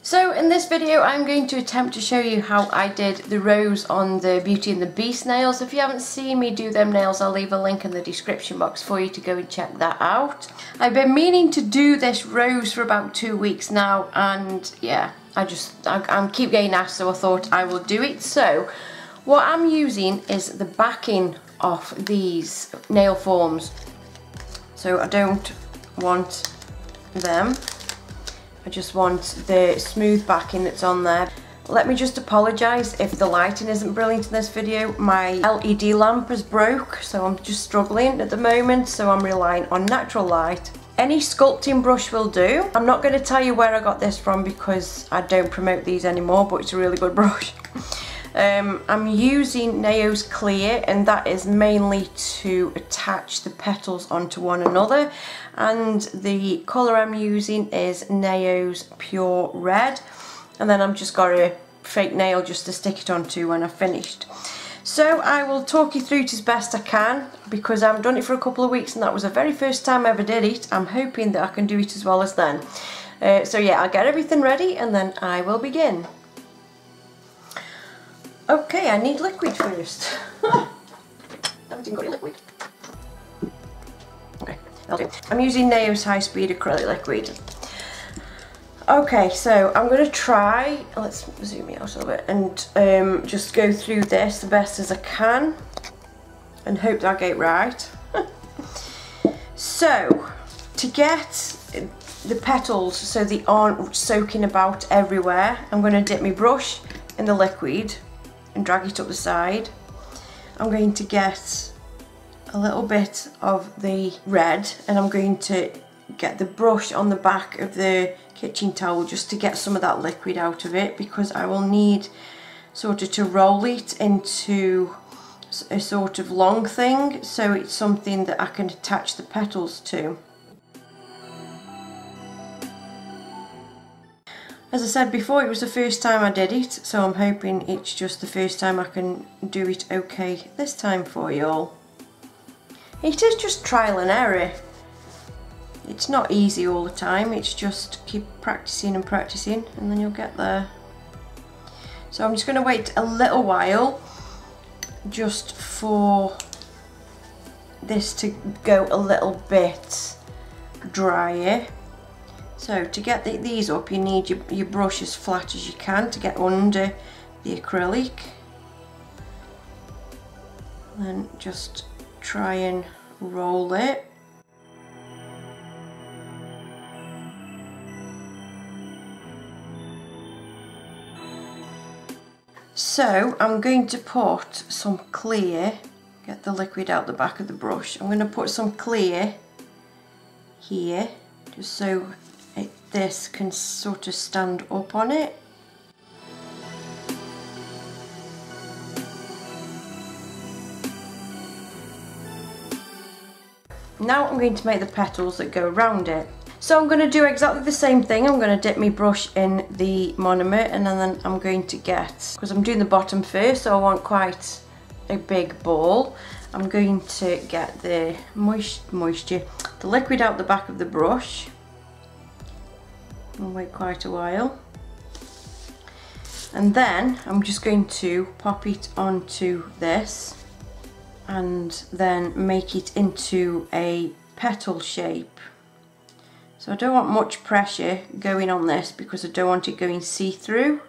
So in this video I'm going to attempt to show you how I did the rose on the Beauty and the Beast nails. If you haven't seen me do them nails, I'll leave a link in the description box for you to go and check that out. I've been meaning to do this rose for about 2 weeks now, and yeah, I keep getting asked, so I thought I will do it. So what I'm using is the backing of these nail forms. So I don't want them. I just want the smooth backing that's on there. Let me just apologise if the lighting isn't brilliant in this video. My LED lamp is broke, so I'm just struggling at the moment, so I'm relying on natural light. Any sculpting brush will do. I'm not going to tell you where I got this from because I don't promote these anymore, but it's a really good brush. I'm using Nayo's Clear, and that is mainly to attach the petals onto one another, and the colour I'm using is Nayo's Pure Red, and then I've just got a fake nail just to stick it onto when I've finished. So I will talk you through it as best I can, because I haven't done it for a couple of weeks and that was the very first time I ever did it. I'm hoping that I can do it as well as then. So yeah, I'll get everything ready and then I will begin. Okay, I need liquid first. Haven't even got any liquid. Okay, that'll do. I'm using Nayo's High Speed Acrylic Liquid. Okay, so I'm going to try, let's zoom it out a little bit, and just go through this the best as I can and hope that I get it right. So, to get the petals so they aren't soaking about everywhere, I'm going to dip my brush in the liquid and drag it up the side. I'm going to get a little bit of the red and I'm going to get the brush on the back of the kitchen towel just to get some of that liquid out of it, because I will need sort of to roll it into a sort of long thing so it's something that I can attach the petals to. As I said before, it was the first time I did it, so I'm hoping it's just the first time I can do it okay this time for you all. It is just trial and error. It's not easy all the time, it's just keep practicing and practicing and then you'll get there. So I'm just going to wait a little while just for this to go a little bit drier. So to get these up, you need your brush as flat as you can to get under the acrylic. And then just try and roll it. So I'm going to put some clear, get the liquid out the back of the brush. I'm going to put some clear here, just so this can sort of stand up on it. Now I'm going to make the petals that go around it. So I'm going to do exactly the same thing. I'm going to dip my brush in the monomer and then I'm going to get, because I'm doing the bottom first, so I want quite a big ball. I'm going to get the moisture, the liquid out the back of the brush. I'll wait quite a while. And then I'm just going to pop it onto this and then make it into a petal shape. So I don't want much pressure going on this because I don't want it going see-through.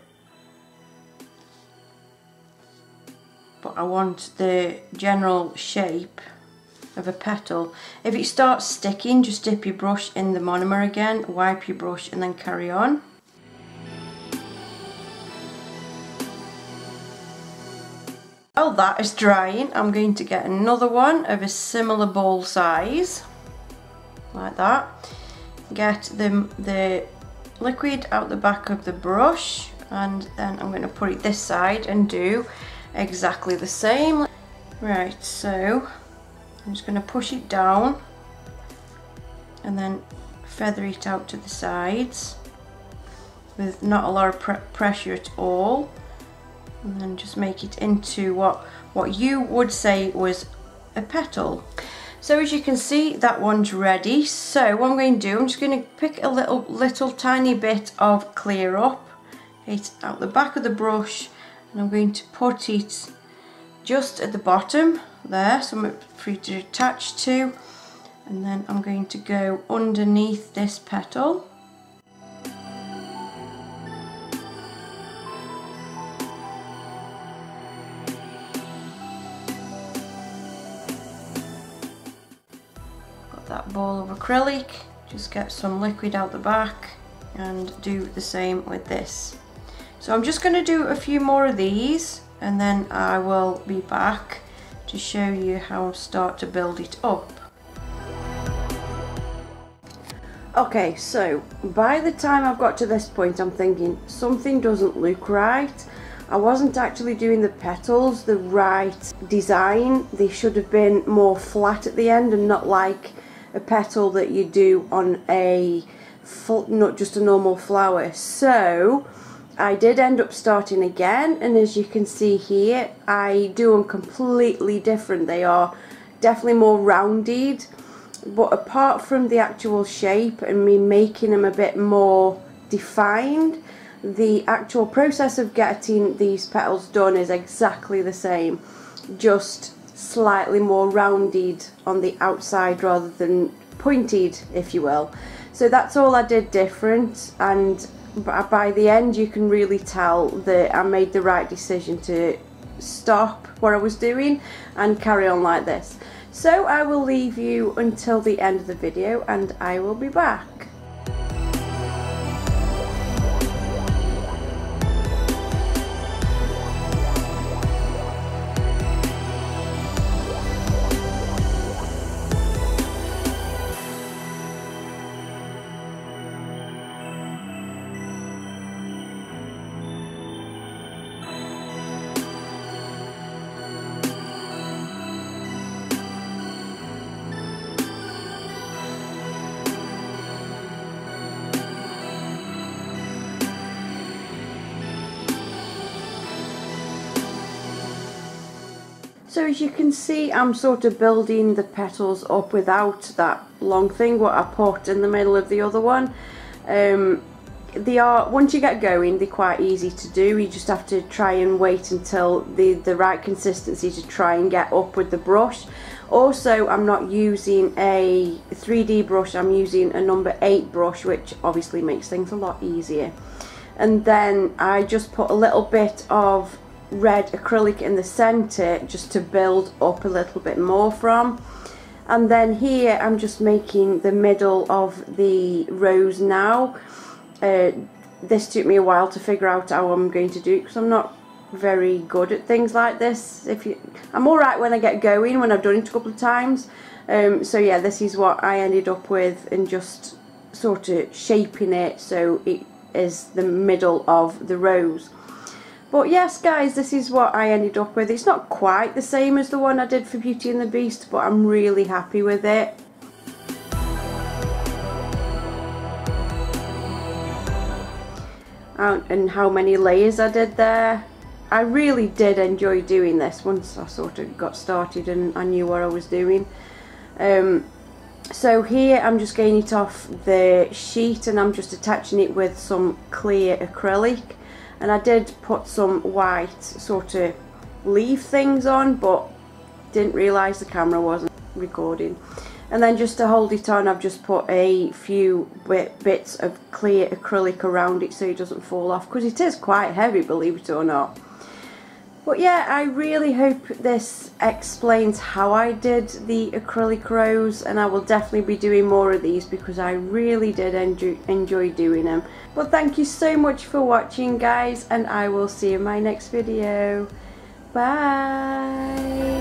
But I want the general shape of a petal. If it starts sticking, just dip your brush in the monomer again, wipe your brush and then carry on. While that is drying, I'm going to get another one of a similar ball size, like that. Get the liquid out the back of the brush and then I'm going to put it this side and do exactly the same. Right, so I'm just going to push it down and then feather it out to the sides with not a lot of pressure at all, and then just make it into what you would say was a petal. So as you can see, that one's ready. So what I'm going to do, I'm just going to pick a little tiny bit of clear up it out the back of the brush, and I'm going to put it just at the bottom there, somewhere for you to attach to, and then I'm going to go underneath this petal. Got that ball of acrylic, just get some liquid out the back and do the same with this. So I'm just going to do a few more of these, and then I will be back to show you how I start to build it up. Okay, so by the time I've got to this point, I'm thinking something doesn't look right. I wasn't actually doing the petals the right design. They should have been more flat at the end and not like a petal that you do on a not just a normal flower. So I did end up starting again, and as you can see here, I do them completely different. They are definitely more rounded, but apart from the actual shape and me making them a bit more defined, the actual process of getting these petals done is exactly the same, just slightly more rounded on the outside rather than pointed, if you will. So that's all I did different, and by the end you can really tell that I made the right decision to stop what I was doing and carry on like this. So I will leave you until the end of the video and I will be back. So as you can see, I'm sort of building the petals up without that long thing what I put in the middle of the other one. They are, once you get going, they're quite easy to do. You just have to try and wait until the right consistency to try and get up with the brush. Also, I'm not using a 3D brush, I'm using a number 8 brush, which obviously makes things a lot easier. And then I just put a little bit of red acrylic in the center just to build up a little bit more from. And then here I'm just making the middle of the rose now. This took me a while to figure out how I'm going to do it because I'm not very good at things like this. I'm alright when I get going, when I've done it a couple of times. So yeah, this is what I ended up with, and just sort of shaping it so it is the middle of the rose. But yes guys, this is what I ended up with. It's not quite the same as the one I did for Beauty and the Beast, but I'm really happy with it. And how many layers I did there. I really did enjoy doing this once I sort of got started and I knew what I was doing. So here I'm just getting it off the sheet and I'm just attaching it with some clear acrylic. And I did put some white sort of leaf things on, but didn't realise the camera wasn't recording. And then just to hold it on, I've just put a few bits of clear acrylic around it so it doesn't fall off, because it is quite heavy, believe it or not. But yeah, I really hope this explains how I did the acrylic rose, and I will definitely be doing more of these because I really did enjoy doing them. But thank you so much for watching guys, and I will see you in my next video. Bye!